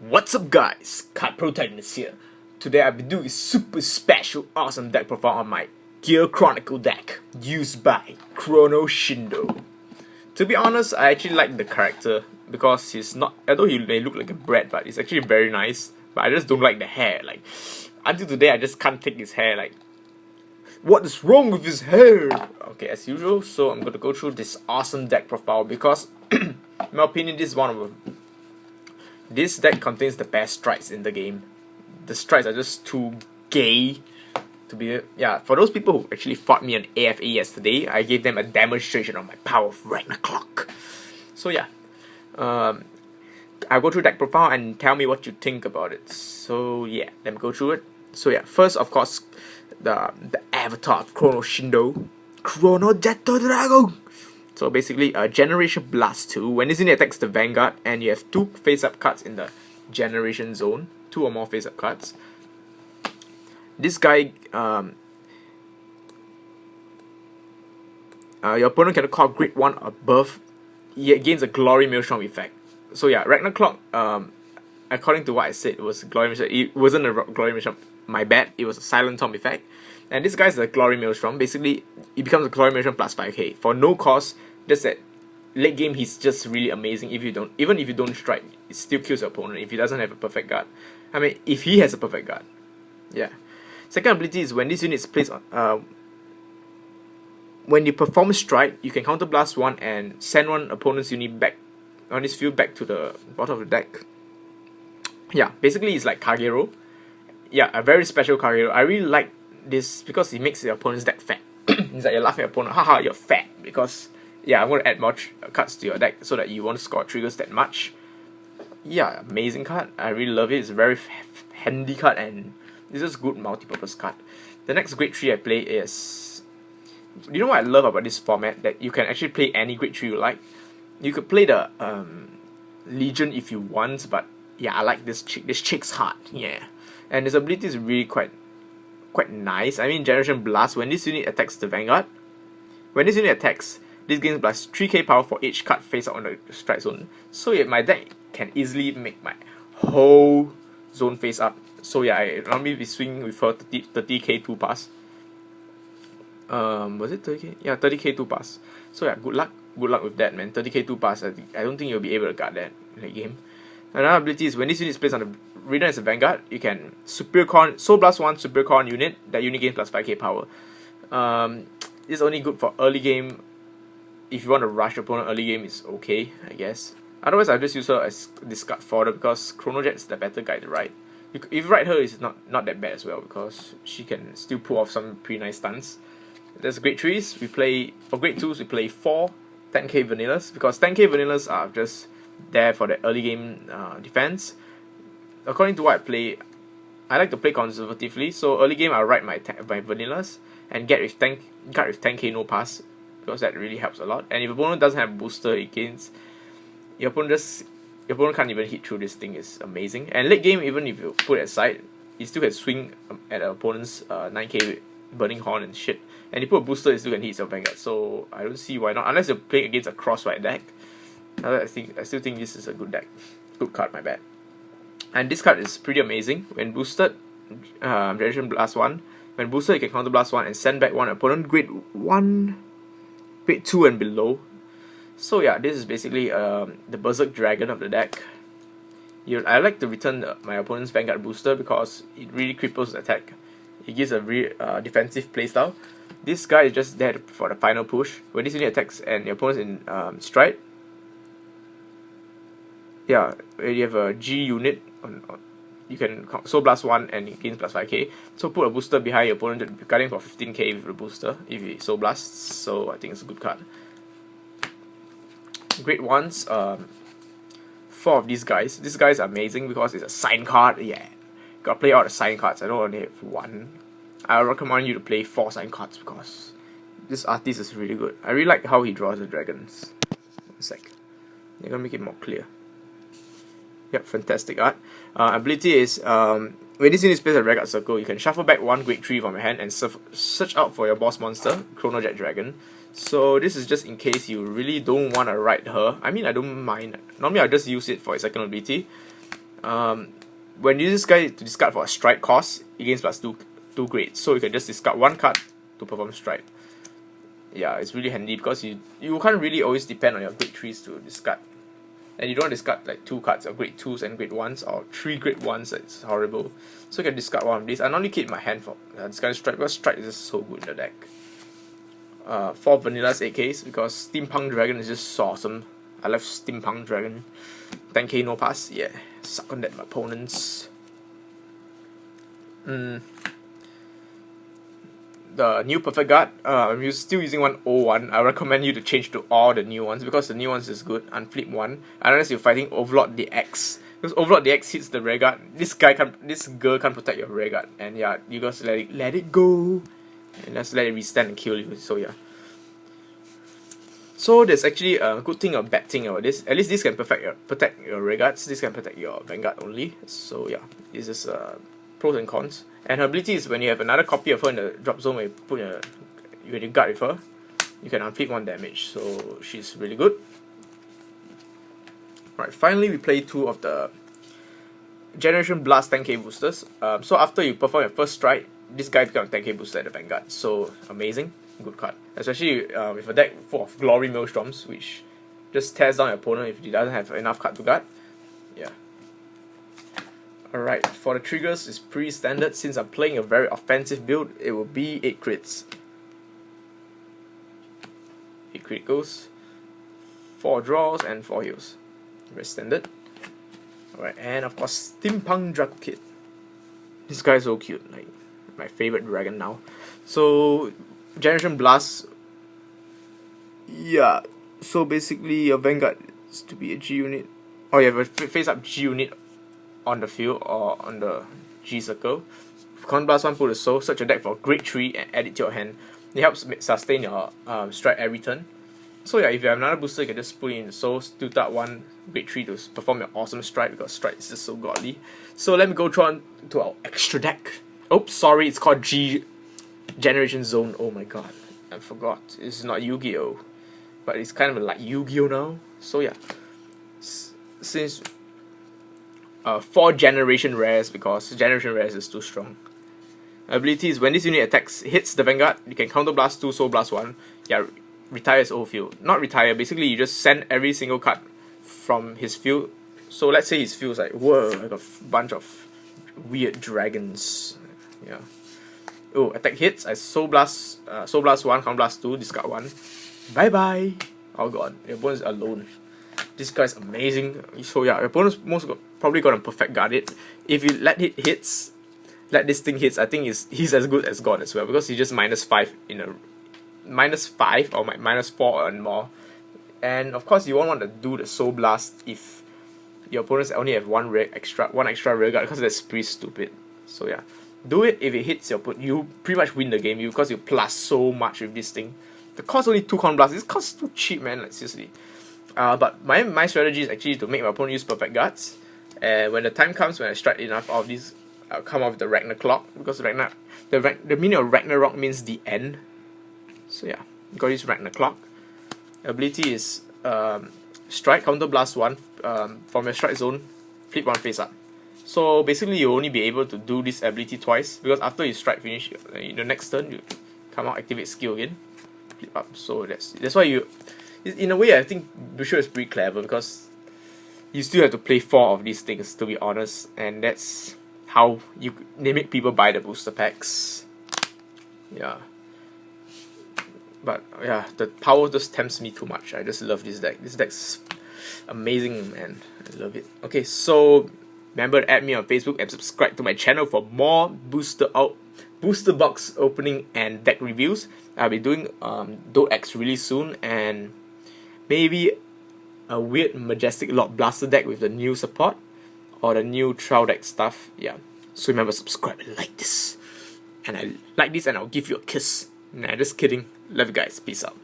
What's up guys, Card Protagonist here. Today I'll be doing a super special awesome deck profile on my Gear Chronicle deck used by Chrono Shindo. To be honest, I actually like the character because he's not, although he may look like a brat, but he's actually very nice. But I just don't like the hair. Like, until today I just can't take his hair. Like, what is wrong with his hair? Okay, as usual, so I'm going to go through this awesome deck profile because in my opinion this is one of them. This deck contains the best strides in the game. The strides are just too gay to be... Yeah, for those people who actually fought me on AFA yesterday, I gave them a demonstration of my power of Ragnarok. So yeah, I'll go through deck profile and tell me what you think about it. So yeah, let me go through it. So yeah, first of course, the avatar of Chrono Shindo, Chrono Jetto Dragon. So basically, Generation Blast 2, when this unit attacks the Vanguard, and you have 2 face-up cards in the Generation Zone, 2 or more face-up cards. This guy, your opponent can call Grade 1 above, he gains a Glory Maelstrom effect. So yeah, Ragnarok, according to what I said, it was Glory Maelstrom. It wasn't a Glory Maelstrom, my bad, it was a Silent Tomb effect. And this guy's a Glory Maelstrom. Basically, it becomes a Glory Maelstrom plus 5k for no cost. Just that late game, he's just really amazing. Even if you don't strike, it still kills your opponent if he doesn't have a perfect guard. I mean, if he has a perfect guard, yeah. Second ability is when this unit is placed on, when you perform strike, you can counter blast 1 and send one opponent's unit back on this field back to the bottom of the deck. Yeah, basically it's like Kagero. Yeah, a very special Kagero. I really like this because it makes your opponent's deck fat. It's like you're laughing at your opponent, haha, you're fat. Because, yeah, I'm going to add more cards to your deck so that you won't score triggers that much. Yeah, amazing card. I really love it. It's a very handy card and it's just good multi-purpose card. The next grade 3 I play is... You know what I love about this format? That you can actually play any grade 3 you like. You could play the Legion if you want, but yeah, I like this chick. This chick's hot, yeah. And his ability is really quite nice. I mean, Generation Blast, when this unit attacks the Vanguard, this gains plus 3k power for each card face out on the strike zone. So yeah, my deck can easily make my whole zone face up. So yeah, I normally be swinging with her 30k 2 pass. Was it 30k? Yeah, 30k 2 pass. So yeah, good luck with that, man. 30k 2 pass, I don't think you'll be able to guard that in the game. Another ability is when this unit is placed on the Reader as a Vanguard, you can Soul Blast 1 Superior Con unit, that unit gains plus 5k power. This is only good for early game. If you want to rush your opponent early game, it's okay, I guess. Otherwise, I'll just use her as discard fodder because Chrono Jet's the better guy to ride. If you ride her, it's not that bad as well because she can still pull off some pretty nice stunts. There's grade 3s, we play, for grade 2s, we play 4 10k vanillas because 10k vanillas are just there for the early game defense. According to what I play, I like to play conservatively, so early game I'll ride my vanillas and guard with 10k no pass because that really helps a lot. And if your opponent doesn't have booster, it gains your opponent can't even hit through this thing. Is amazing. And late game, even if you put it aside, you still can swing at the opponent's 9k burning horn and shit. And you put a booster, you still can hit your Vanguard. So I don't see why not, unless you're playing against a cross-white deck. I still think this is a good deck. Good card, my bad. And this card is pretty amazing. When boosted, Generation Blast 1. When boosted, you can counter blast 1 and send back one opponent grade 1, grade 2 and below. So yeah, this is basically the Berserk Dragon of the deck. I like to return my opponent's Vanguard booster because it really cripples the attack. It gives a very defensive playstyle. This guy is just there for the final push. When this unit attacks and your opponent's in stride, yeah, when you have a G unit, you can Soul Blast 1 and it gains plus 5k. So put a booster behind your opponent, guarding for 15k with the booster if he Soul Blasts. So I think it's a good card. Grade 1s, 4 of these guys. This guy's amazing because it's a sign card. Yeah, gotta play all the sign cards. I don't only have 1. I recommend you to play 4 sign cards because this artist is really good. I really like how he draws the dragons. One sec. They're gonna make it more clear. Yep, fantastic art. Ability is when this unit is placed at Vanguard Circle, you can shuffle back 1 grade 3 from your hand and search out for your boss monster, Chrono Jet Dragon. So this is just in case you really don't want to ride her. I mean, I don't mind. Normally I'll just use it for a second ability. When you use this guy to discard for a strike cost, it gains +2 grade. So you can just discard one card to perform strike. Yeah, it's really handy because you can't really always depend on your grade 3s to discard. And you don't discard like 2 cards of grade 2s and grade 1s or 3 grade 1s. It's horrible. So you can discard one of these. I normally keep my hand for discarding strike because strike is just so good in the deck. 4 vanillas 8Ks because Steampunk Dragon is just so awesome. I love Steampunk Dragon. 10k no pass, yeah. Suck on that, my opponents. The new Perfect Guard, I'm still using 101. I recommend you to change to all the new ones because the new ones is good. Unflip 1, unless you're fighting Overlord the X. Because Overlord the X hits the rear guard. This girl can't protect your rear guard. And yeah, you just let it go. And just let it restand and kill you. So yeah. So there's actually a good thing or a bad thing about this. At least this can protect your rear guards. This can protect your vanguard only. So yeah, this is pros and cons. And her ability is when you have another copy of her in the drop zone where you guard with her, you can unflip 1 damage. So she's really good. Alright, finally we play 2 of the Generation Blast 10k boosters. So after you perform your first strike, this guy becomes 10k booster at the vanguard. So amazing, good card. Especially with a deck full of Glory Maelstroms, which just tears down your opponent if he doesn't have enough card to guard. Yeah. Alright, for the triggers, it's pretty standard. Since I'm playing a very offensive build, it will be 8 crits. 8 criticals, 4 draws, and 4 heals. Very standard. Alright, and of course, Steampunk Draco Kid. This guy is so cute, like my favorite dragon now. So, Generation Blast. Yeah, so basically your Vanguard is to be a G unit. Or you have a face up G unit on the field or on the G circle. Con Blast 1, put a soul, search your deck for grade 3 and add it to your hand. It helps sustain your strike every turn. So yeah, if you have another booster, you can just put in the souls, tilt out 1 grade 3 to perform your awesome strike because strike is just so godly. So let me go on to our extra deck. Oops, sorry, it's called G Generation Zone. Oh my god, I forgot. It's not Yu-Gi-Oh! But it's kind of like Yu-Gi-Oh! Now. So yeah, since 4 Generation Rares because Generation Rares is too strong. Ability is when this unit attacks hits the Vanguard, you can counter blast 2, soul blast 1. Yeah, retire his old field. Not retire, basically you just send every single card from his field. So let's say his field is like, whoa, like a bunch of weird dragons. Yeah. Oh, attack hits. I soul blast 1, counter blast 2, discard 1. Bye bye. Oh god, your opponent's alone. This guy's amazing. So yeah, your opponent's probably gonna perfect guard it. If you let this thing hits, I think he's as good as God as well because he's just -5 in a -5 or -4 and more. And of course, you won't want to do the soul blast if your opponents only have one extra rear guard because that's pretty stupid. So yeah, do it if it hits your opponent. You pretty much win the game because you plus so much with this thing. The cost only 2 con blasts. This cost too cheap, man. Like seriously. But my strategy is actually to make my opponent use perfect guards. And when the time comes when I strike enough of these, I'll come off with the Ragnar Clock because the meaning of Ragnarok means the end. So yeah, you got this Ragnar Clock. Ability is strike, counter blast 1 from your strike zone, flip 1 face up. So basically you'll only be able to do this ability twice because after you strike finish, in the next turn you come out, activate skill again, flip up. So that's why you, in a way I think Busho is pretty clever because you still have to play 4 of these things to be honest, and that's how they make people buy the booster packs. Yeah. But yeah, the power just tempts me too much. I just love this deck. This deck's amazing, man. I love it. Okay, so remember to add me on Facebook and subscribe to my channel for more booster box opening and deck reviews. I'll be doing Dot X really soon, and maybe a weird Majestic Lord Blaster deck with the new support or the new Trial deck stuff. Yeah. So remember, subscribe and like this. And I like this and I'll give you a kiss. Nah, just kidding. Love you guys. Peace out.